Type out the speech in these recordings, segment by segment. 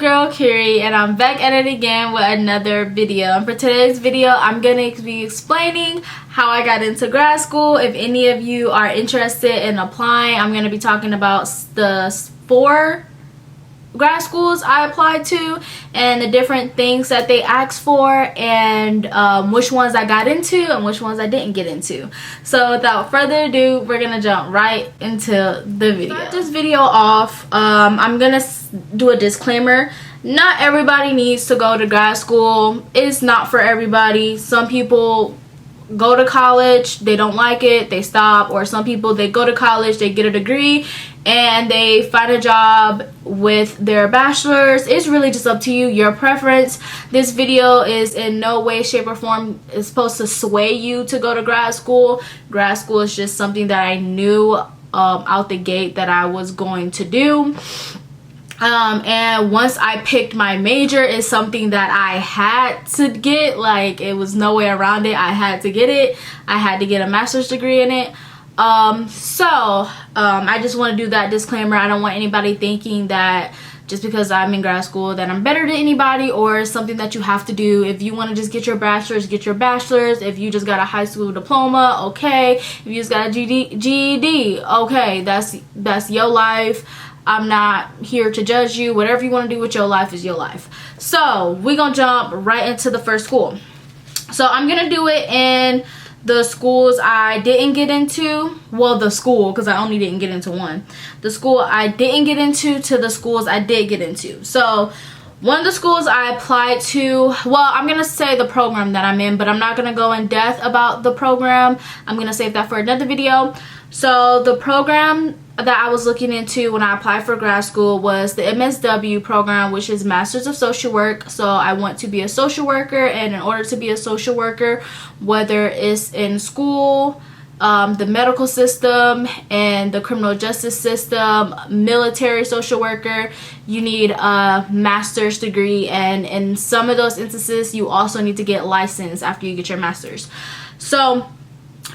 your girl Kiri, and I'm back at it again with another video. And for today's video, I'm gonna be explaining how I got into grad school. If any of you are interested in applying, I'm gonna be talking about the 4 grad schools I applied to and the different things that they asked for, and which ones I got into and which ones I didn't get into. So without further ado, we're gonna jump right into the video. To start this video off, I'm gonna do a disclaimer. Not everybody needs to go to grad school. It's not for everybody. Some people go to college, they don't like it, they stop. Or some people, they go to college, they get a degree, and they find a job with their bachelor's. It's really just up to you, your preference. This video is in no way, shape, or form is supposed to sway you to go to grad school. Grad school is just something that I knew out the gate that I was going to do. And once I picked my major, is something that I had to get. Like, it was no way around it. I had to get it. I had to get a master's degree in it. I just want to do that disclaimer. I don't want anybody thinking that just because I'm in grad school that I'm better than anybody, or something that you have to do. If you want to just get your bachelor's, get your bachelor's. If you just got a high school diploma, okay. If you just got a GED, okay. That's your life. I'm not here to judge you. Whatever you want to do with your life is your life. So we're gonna jump right into the first school. So I'm gonna do it in the schools I didn't get into. Well, the school, because I only didn't get into one. The school I didn't get into to the schools I did get into. So one of the schools I applied to, well, I'm going to say the program that I'm in, but I'm not going to go in depth about the program. I'm going to save that for another video. So the program that I was looking into when I applied for grad school was the MSW program, which is Masters of Social Work. So I want to be a social worker, and in order to be a social worker, whether it's in school, the medical system, and the criminal justice system, military social worker, you need a master's degree, and in some of those instances you also need to get licensed after you get your master's. So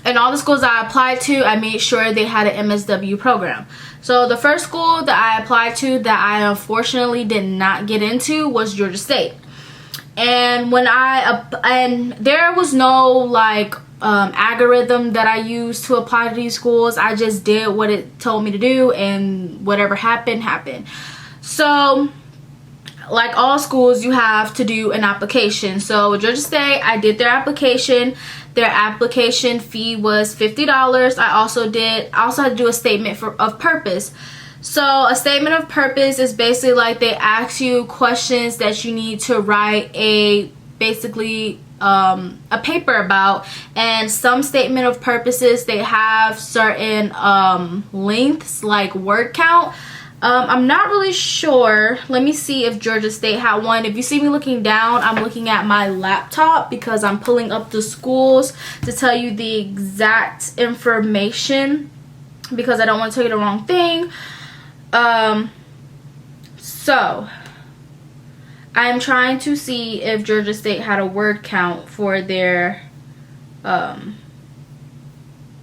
in all the schools I applied to, I made sure they had an MSW program. So the first school that I applied to that I unfortunately did not get into was Georgia State. And when and there was no like algorithm that I used to apply to these schools. I just did what it told me to do, and whatever happened, happened. So like all schools, you have to do an application. So with Georgia State, I did their application. Their application fee was $50. I also had to do a statement of purpose. So a statement of purpose is basically like they ask you questions that you need to write basically a paper about, and some statement of purposes, they have certain lengths, like word count. I'm not really sure. Let me see if Georgia State had one. If you see me looking down, I'm looking at my laptop because I'm pulling up the schools to tell you the exact information, because I don't want to tell you the wrong thing. So I'm trying to see if Georgia State had a word count for their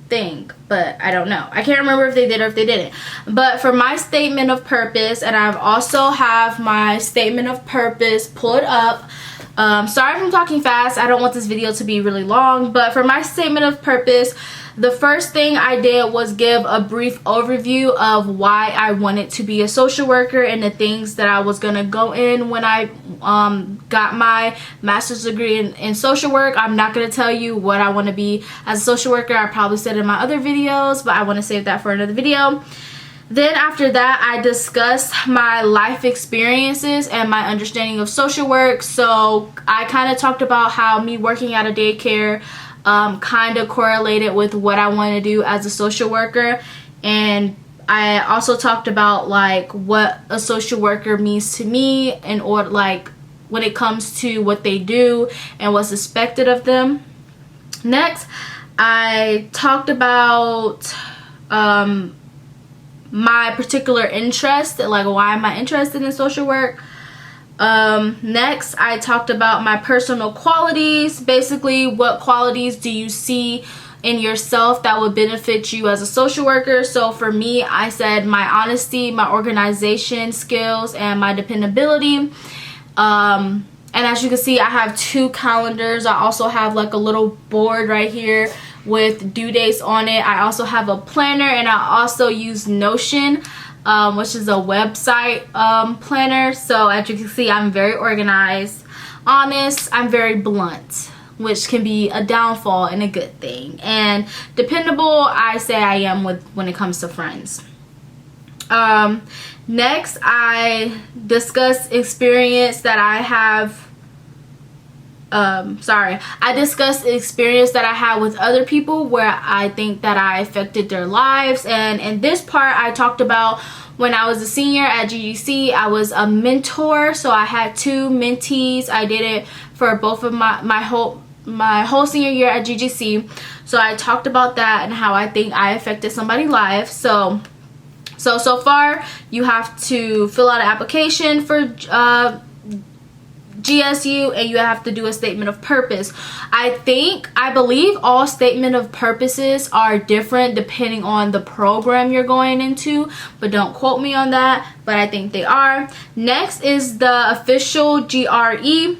thing, but I don't know. I can't remember if they did or if they didn't. But for my statement of purpose, and I've also have my statement of purpose pulled up. Sorry if I'm talking fast. I don't want this video to be really long, but for my statement of purpose, the first thing I did was give a brief overview of why I wanted to be a social worker and the things that I was gonna go in when I got my master's degree in social work. I'm not gonna tell you what I want to be as a social worker. I probably said in my other videos, but I want to save that for another video. Then after that, I discussed my life experiences and my understanding of social work. So I kind of talked about how me working at a daycare kind of correlated with what I want to do as a social worker. And I also talked about like what a social worker means to me, in order, like when it comes to what they do and what's expected of them. Next, I talked about my particular interest, like why am I interested in social work. Next, I talked about my personal qualities. Basically, what qualities do you see in yourself that would benefit you as a social worker. So for me, I said my honesty, my organization skills, and my dependability. And as you can see, I have 2 calendars. I also have like a little board right here with due dates on it. I also have a planner, and I also use Notion, which is a website planner. So as you can see, I'm very organized, honest, I'm very blunt, which can be a downfall and a good thing, and dependable, I say I am when it comes to friends. Next, I discuss experience that I have. I discussed the experience that I had with other people where I think that I affected their lives. And in this part, I talked about when I was a senior at GGC, I was a mentor. So I had 2 mentees. I did it for both of my whole senior year at GGC. So I talked about that and how I think I affected somebody's life. So far, you have to fill out an application for GSU, and you have to do a statement of purpose. I believe all statement of purposes are different depending on the program you're going into, but don't quote me on that, but I think they are. Next is the official GRE,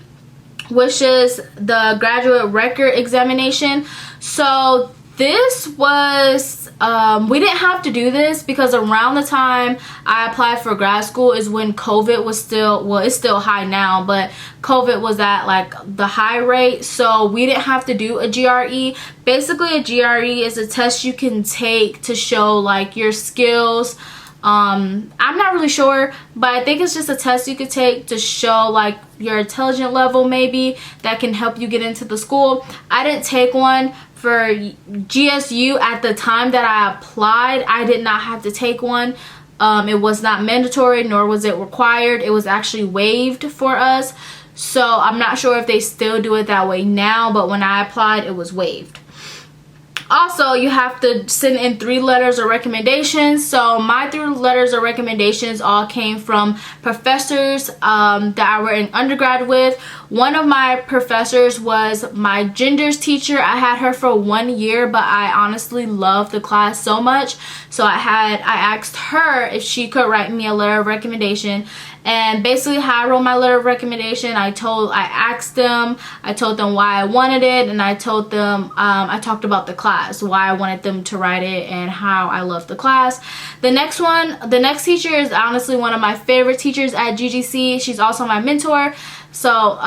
which is the graduate record examination. So this was, we didn't have to do this because around the time I applied for grad school is when COVID was still, well, it's still high now, but COVID was at like the high rate. So we didn't have to do a GRE. Basically, a GRE is a test you can take to show like your skills. I'm not really sure, but I think it's just a test you could take to show like your intelligence level, maybe, that can help you get into the school. I didn't take one for GSU at the time that I applied. I did not have to take one. It was not mandatory, nor was it required. It was actually waived for us. So I'm not sure if they still do it that way now, but when I applied, it was waived. Also, you have to send in 3 letters of recommendations. So my 3 letters of recommendations all came from professors that I were in undergrad with. One of my professors was my genders teacher. I had her for 1 year, but I honestly loved the class so much. So I asked her if she could write me a letter of recommendation. And basically how I wrote my letter of recommendation, I told them why I wanted it, and I told them, I talked about the class, why I wanted them to write it, and how I loved the class. The next teacher is honestly one of my favorite teachers at GGC. She's also my mentor. So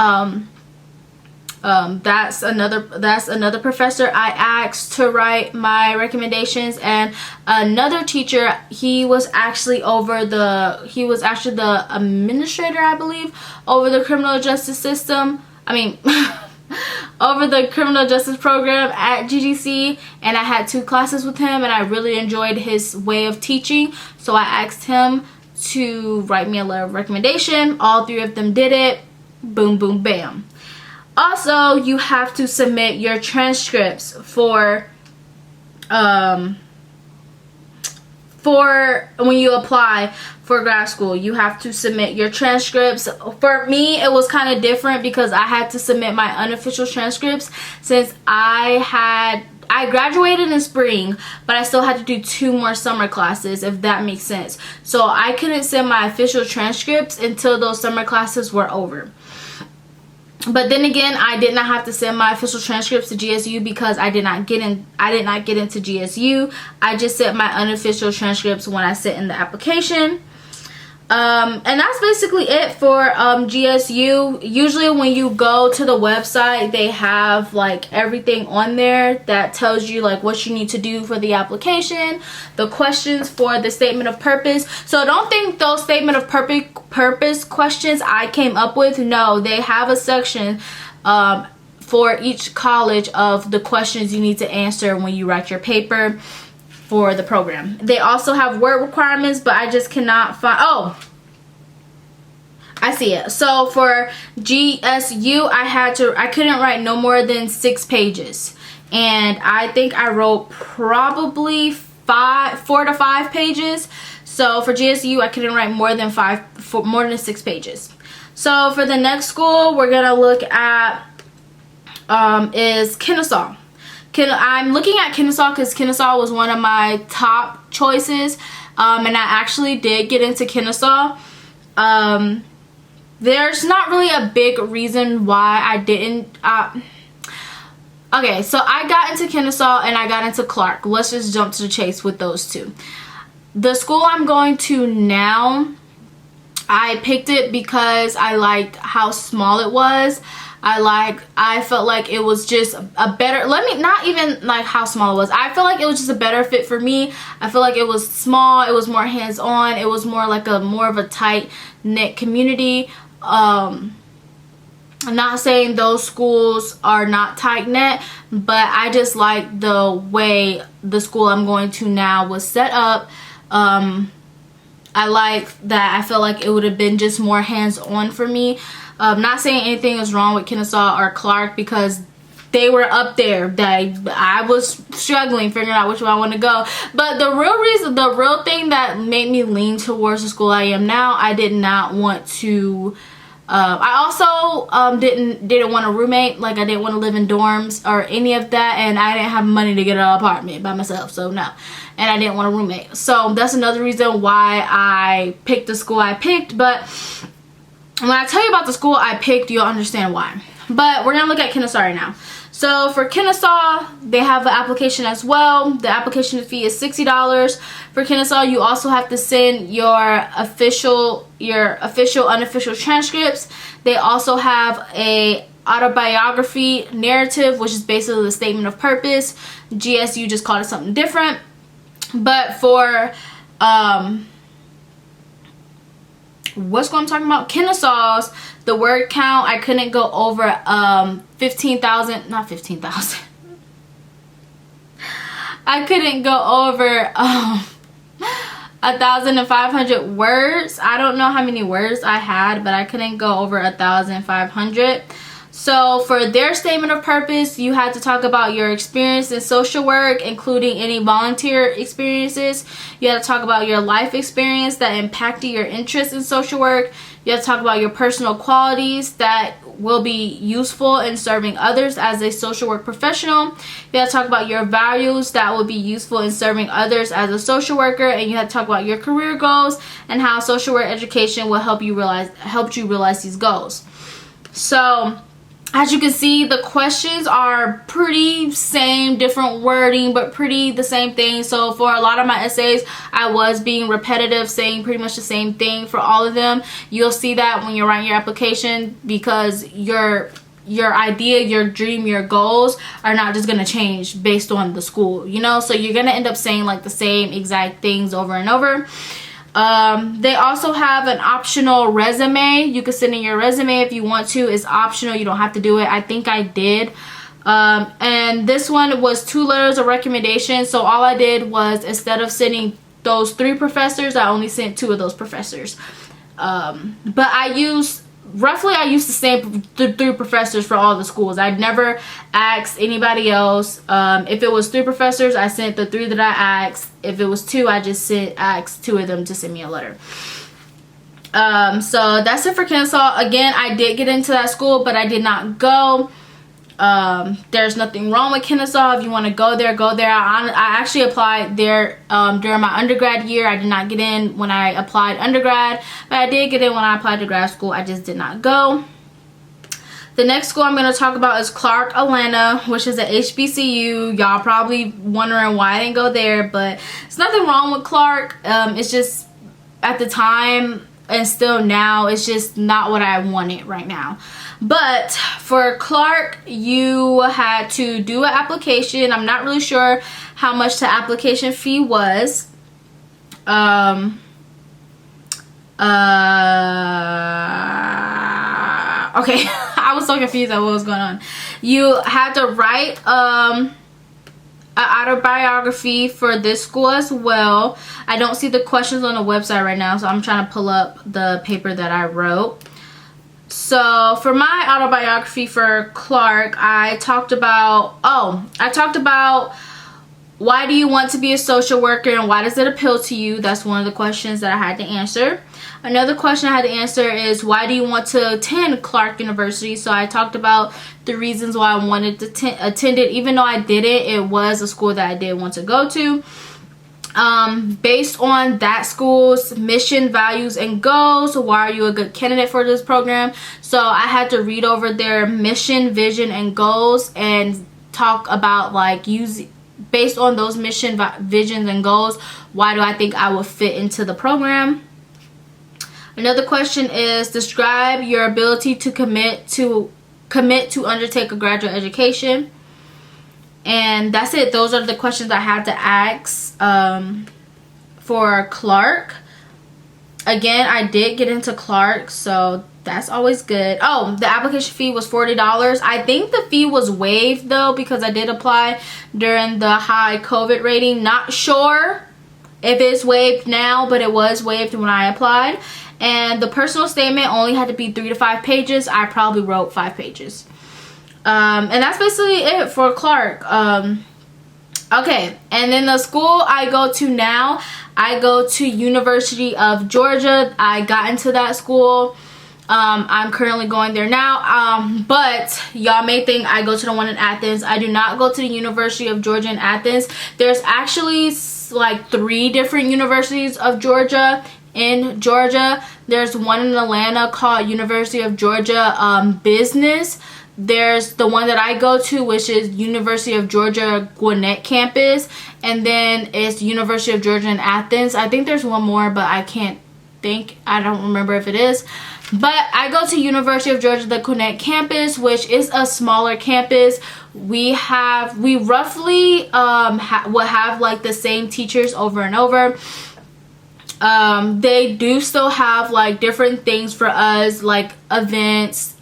that's another professor I asked to write my recommendations. And another teacher, he was actually the administrator, I believe, over the criminal justice system. Over the criminal justice program at GGC, and I had 2 classes with him, and I really enjoyed his way of teaching. So I asked him to write me a letter of recommendation. All 3 of them did it. Boom, boom, bam. Also, you have to submit your transcripts for when you apply for grad school. You have to submit your transcripts. For me, it was kind of different because I had to submit my unofficial transcripts since I graduated in spring, but I still had to do 2 more summer classes, if that makes sense. So I couldn't send my official transcripts until those summer classes were over. But then again, I did not have to send my official transcripts to GSU because I did not get into GSU. I just sent my unofficial transcripts when I sent in the application. And that's basically it for GSU. Usually when you go to the website, they have like everything on there that tells you like what you need to do for the application, the questions for the statement of purpose. So don't think those statement of purpose questions I came up with. No, they have a section for each college of the questions you need to answer when you write your paper for the program. They also have word requirements, but I just cannot find. Oh, I see it. So for GSU, I couldn't write no more than 6 pages, and I think I wrote probably 4 to 5 pages. So for GSU, I couldn't write more than 6 pages. So for the next school we're gonna look at is Kennesaw. I'm looking at Kennesaw because Kennesaw was one of my top choices, and I actually did get into Kennesaw. There's not really a big reason why I didn't. Okay, so I got into Kennesaw and I got into Clark. Let's just jump to the chase with those two. The school I'm going to now, I picked it because I liked how small it was. I felt like it was just a better, not even like how small it was. I felt like it was just a better fit for me. I feel like it was small, it was more hands-on, it was more like more of a tight-knit community. I'm not saying those schools are not tight-knit, but I just like the way the school I'm going to now was set up. I like that. I feel like it would have been just more hands-on for me. Not saying anything is wrong with Kennesaw or Clark, because they were up there. I was struggling figuring out which one I want to go. But the real thing that made me lean towards the school I am now, I did not want to. I also didn't want a roommate. Like, I didn't want to live in dorms or any of that, and I didn't have money to get an apartment by myself, so no. And I didn't want a roommate, so that's another reason why I picked the school I picked. But when I tell you about the school I picked, you'll understand why. But we're gonna look at Kennesaw right now. So for Kennesaw, they have an application as well. The application fee is $60. For Kennesaw, you also have to send your official, unofficial transcripts. They also have a autobiography narrative, which is basically the statement of purpose. GSU just called it something different. But for what's what I'm talking about, Kennesaw's, the word count, I couldn't go over 15,000, not 15,000. I couldn't go over 1,500 words. I don't know how many words I had, but I couldn't go over 1,500. So for their statement of purpose, you had to talk about your experience in social work, including any volunteer experiences. You had to talk about your life experience that impacted your interest in social work. You have to talk about your personal qualities that will be useful in serving others as a social work professional. You have to talk about your values that will be useful in serving others as a social worker. And you have to talk about your career goals and how social work education will help you realize these goals. So as you can see, the questions are pretty same, different wording, but pretty the same thing. So for a lot of my essays, I was being repetitive, saying pretty much the same thing for all of them. You'll see that when you're writing your application, because your idea, your dream, your goals are not just going to change based on the school, you know? So you're going to end up saying like the same exact things over and over. They also have an optional resume. You can send in your resume if you want to. It's optional. You don't have to do it. I think I did. And this one was 2 letters of recommendation. So all I did was, instead of sending those 3 professors, I only sent 2 of those professors. But I used the same 3 professors for all the schools. I'd never asked anybody else. If it was 3 professors, I sent the 3 that I asked. If it was 2, I just asked 2 of them to send me a letter. So that's it for Kennesaw. Again, I did get into that school, but I did not go. There's nothing wrong with Kennesaw. If you want to go there, go there. I actually applied there during my undergrad year. I did not get in when I applied undergrad, but I did get in when I applied to grad school. I just did not go. The next school I'm going to talk about is Clark, Atlanta, which is a HBCU. Y'all probably wondering why I didn't go there, but there's nothing wrong with Clark. It's just, at the time and still now, it's just not what I wanted right now. But for Clark, you had to do an application. I'm not really sure how much the application fee was. Okay, I was so confused at what was going on. You had to write an autobiography for this school as well. I don't see the questions on the website right now, so I'm trying to pull up the paper that I wrote. So for my autobiography for Clark, I talked about why do you want to be a social worker and why does it appeal to you? That's one of the questions that I had to answer. Another question I had to answer is, why do you want to attend Clark University? So I talked about the reasons why I wanted to attend it. Even though I didn't, it was a school that I did want to go to. Based on that school's mission, values, and goals, why are you a good candidate for this program? So I had to read over their mission, vision, and goals and talk about, like, based on those mission, visions, and goals, why do I think I will fit into the program? Another question is, describe your ability to commit to undertake a graduate education. And that's it. Those are the questions I had to ask for Clark. Again, I did get into Clark, so that's always good. Oh, the application fee was $40. I think the fee was waived though, because I did apply during the high COVID rating. Not sure if it's waived now, but it was waived when I applied. And the personal statement only had to be 3 to 5 pages. I probably wrote 5 pages. And that's basically it for Clark. Okay, and then the school I go to now, I go to University of Georgia. I got into that school. I'm currently going there now. But y'all may think I go to the one in Athens. I do not go to the University of Georgia in Athens. There's actually like 3 different universities of Georgia in Georgia. There's one in Atlanta called University of Georgia Business. There's the one that I go to, which is University of Georgia Gwinnett campus, and then it's University of Georgia in Athens. I think there's one more, but I don't remember if it is. But I go to University of Georgia the Gwinnett campus, which is a smaller campus. We roughly will have like the same teachers over and over. They do still have like different things for us, like events.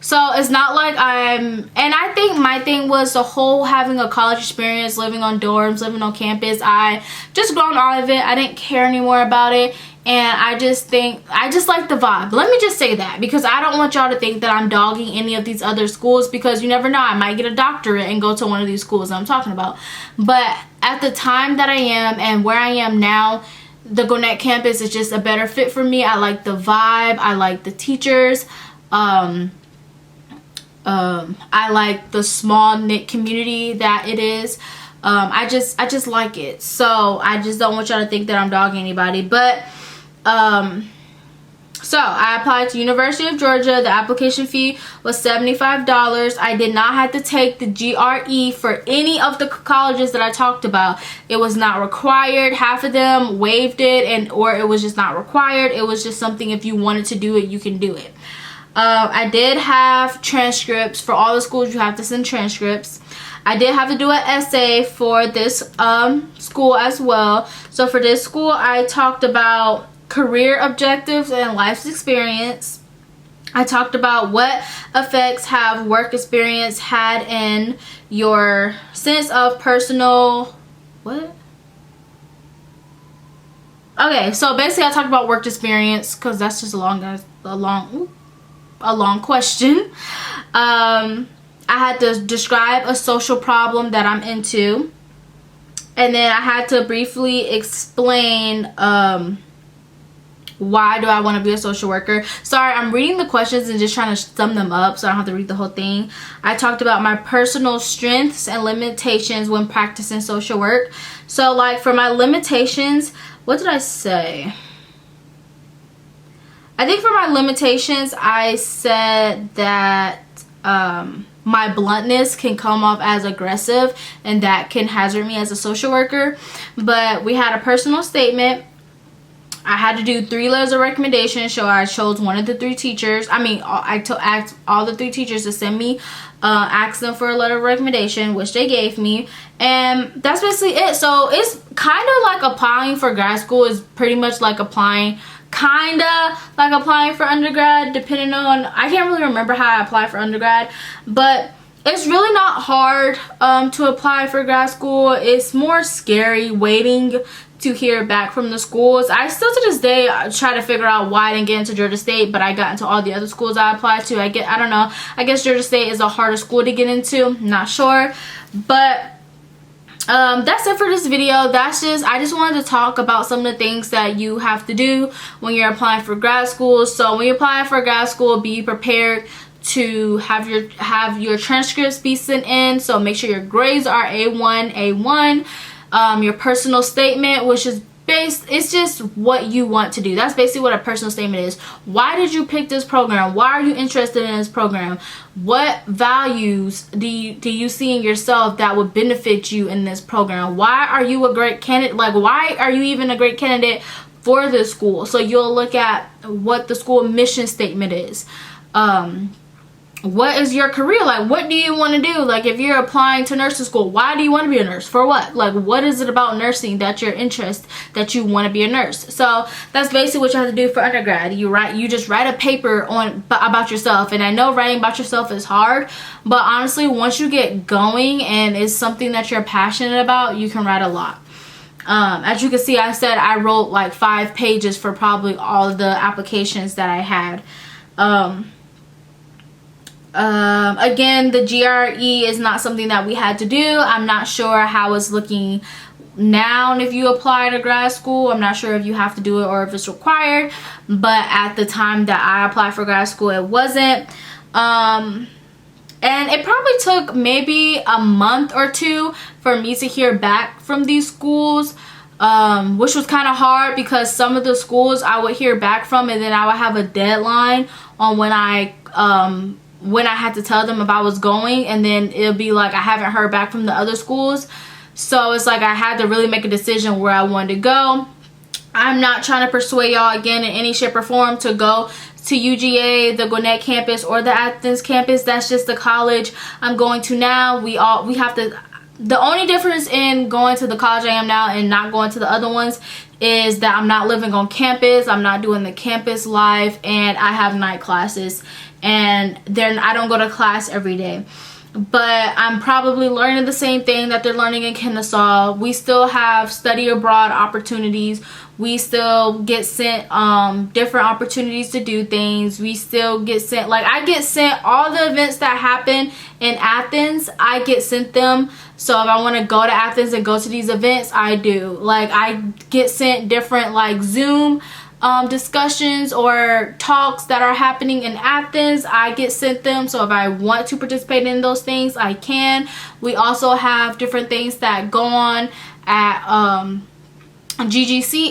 So it's not like and I think my thing was the whole having a college experience, living on dorms, living on campus. I just grown out of it. I didn't care anymore about it. And I just like the vibe. Let me just say that, because I don't want y'all to think that I'm dogging any of these other schools, because you never know, I might get a doctorate and go to one of these schools I'm talking about. But at the time that I am and where I am now, the Gwinnett campus is just a better fit for me. I like the vibe. I like the teachers. I like the small knit community that it is. I just like it. So I just don't want y'all to think that I'm dogging anybody. But so I applied to University of Georgia. The application fee was $75. I did not have to take the GRE for any of the colleges that I talked about. It was not required. Half of them waived it, or it was just not required. It was just something, if you wanted to do it, you can do it. I did have transcripts. For all the schools, you have to send transcripts. I did have to do an essay for this school as well. So for this school, I talked about career objectives and life's experience. I talked about what effects have work experience had in your sense of personal... What? Okay, so basically I talked about work experience, because that's just a long question. I had to describe a social problem that I'm into, and then I had to briefly explain why do I want to be a social worker. Sorry, I'm reading the questions and just trying to sum them up so I don't have to read the whole thing. I talked about my personal strengths and limitations when practicing social work. So like for my limitations, what did I say? I think for my limitations, I said that my bluntness can come off as aggressive, and that can hazard me as a social worker. But we had a personal statement. I had to do 3 letters of recommendation. So I chose one of the 3 teachers. I asked all the 3 teachers to send me, ask them for a letter of recommendation, which they gave me. And that's basically it. So it's kind of like applying for grad school is pretty much like applying for undergrad, depending on, I can't really remember how I applied for undergrad, but it's really not hard to apply for grad school. It's more scary waiting to hear back from the schools. I still to this day try to figure out why I didn't get into Georgia State, but I got into all the other schools I applied to. I don't know, I guess Georgia State is a harder school to get into, I'm not sure. But That's it for this video. I just wanted to talk about some of the things that you have to do when you're applying for grad school. So when you apply for grad school, be prepared to have your transcripts be sent in. So make sure your grades are A1. Your personal statement, which is it's just what you want to do. That's basically what a personal statement is. Why did you pick this program? Why are you interested in this program? What values do you see in yourself that would benefit you in this program? Why are you a great candidate? Like, why are you even a great candidate for this school? So you'll look at what the school mission statement is. What is your career like? What do you want to do? Like, if you're applying to nursing school, why do you want to be a nurse? For what? Like, what is it about nursing that your interest that you want to be a nurse? So that's basically what you have to do for undergrad. You just write a paper about yourself. And I know writing about yourself is hard, but honestly, once you get going and it's something that you're passionate about, you can write a lot. As you can see, I said I wrote like 5 pages for probably all of the applications that I had. Again, the GRE is not something that we had to do. I'm not sure how it's looking now if you apply to grad school. I'm not sure if you have to do it or if it's required, but at the time that I applied for grad school, it wasn't. And it probably took maybe a month or 2 for me to hear back from these schools, which was kind of hard because some of the schools I would hear back from, and then I would have a deadline on when I had to tell them if I was going, and then it'll be like I haven't heard back from the other schools. So it's like I had to really make a decision where I wanted to go. I'm not trying to persuade y'all again in any shape or form to go to UGA, the Gwinnett campus, or the Athens campus. That's just the college I'm going to now. We have to. The only difference in going to the college I am now and not going to the other ones is that I'm not living on campus. I'm not doing the campus life, and I have night classes. And then I don't go to class every day, but I'm probably learning the same thing that they're learning in Kennesaw. We still have study abroad opportunities. We still get sent different opportunities to do things. We still get sent, like, I get sent all the events that happen in Athens. I get sent them. So if I want to go to Athens and go to these events, I do. Like, I get sent different like Zoom discussions or talks that are happening in Athens. I get sent them, so if I want to participate in those things, I can. We also have different things that go on at UGA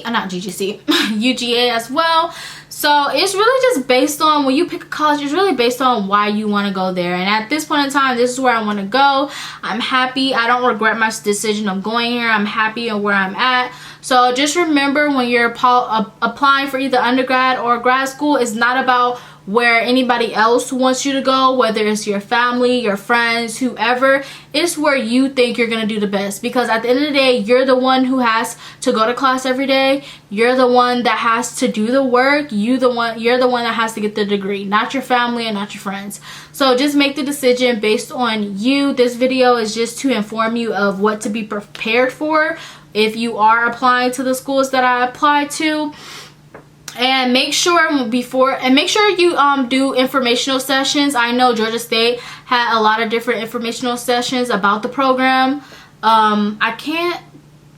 as well. So it's really just based on, when you pick a college, it's really based on why you want to go there. And at this point in time, this is where I want to go. I'm happy. I don't regret my decision of going here. I'm happy in where I'm at. So just remember, when you're applying for either undergrad or grad school, it's not about where anybody else wants you to go, whether it's your family, your friends, whoever. It's where you think you're going to do the best, because at the end of the day, you're the one who has to go to class every day. You're the one that has to do the work. You're the one that has to get the degree, not your family and not your friends. So just make the decision based on you. This video is just to inform you of what to be prepared for if you are applying to the schools that I applied to. And make sure you do informational sessions. I know Georgia State had a lot of different informational sessions about the program. I can't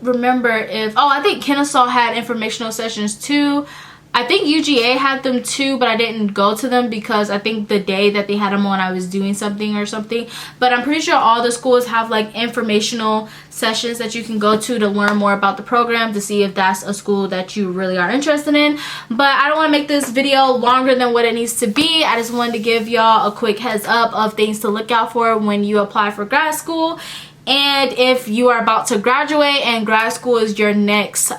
remember if, I think Kennesaw had informational sessions too. I think UGA had them too, but I didn't go to them because I think the day that they had them on, I was doing something or something. But I'm pretty sure all the schools have like informational sessions that you can go to learn more about the program, to see if that's a school that you really are interested in. But I don't want to make this video longer than what it needs to be. I just wanted to give y'all a quick heads up of things to look out for when you apply for grad school. And if you are about to graduate and grad school is your next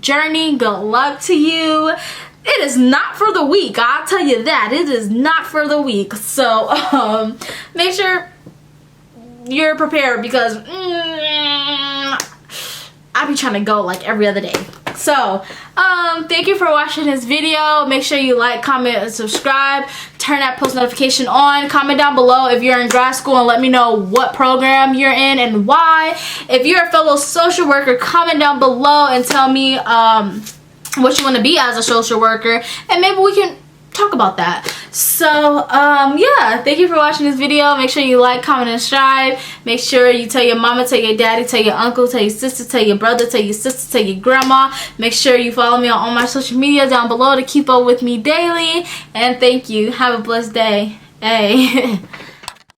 journey, good luck to you. It is not for the weak, I'll tell you that. It is not for the weak. So make sure you're prepared, because I be trying to go like every other day. So thank you for watching this video. Make sure you like, comment, and subscribe. Turn that post notification on. Comment down below if you're in grad school and let me know what program you're in and why. If you're a fellow social worker, comment down below and tell me what you want to be as a social worker, and maybe we can talk about that. So yeah, thank you for watching this video. Make sure you like, comment, and subscribe. Make sure you tell your mama, tell your daddy, tell your uncle, tell your sister, tell your brother, tell your sister, tell your grandma. Make sure you follow me on all my social media down below to keep up with me daily. And thank you. Have a blessed day. Hey.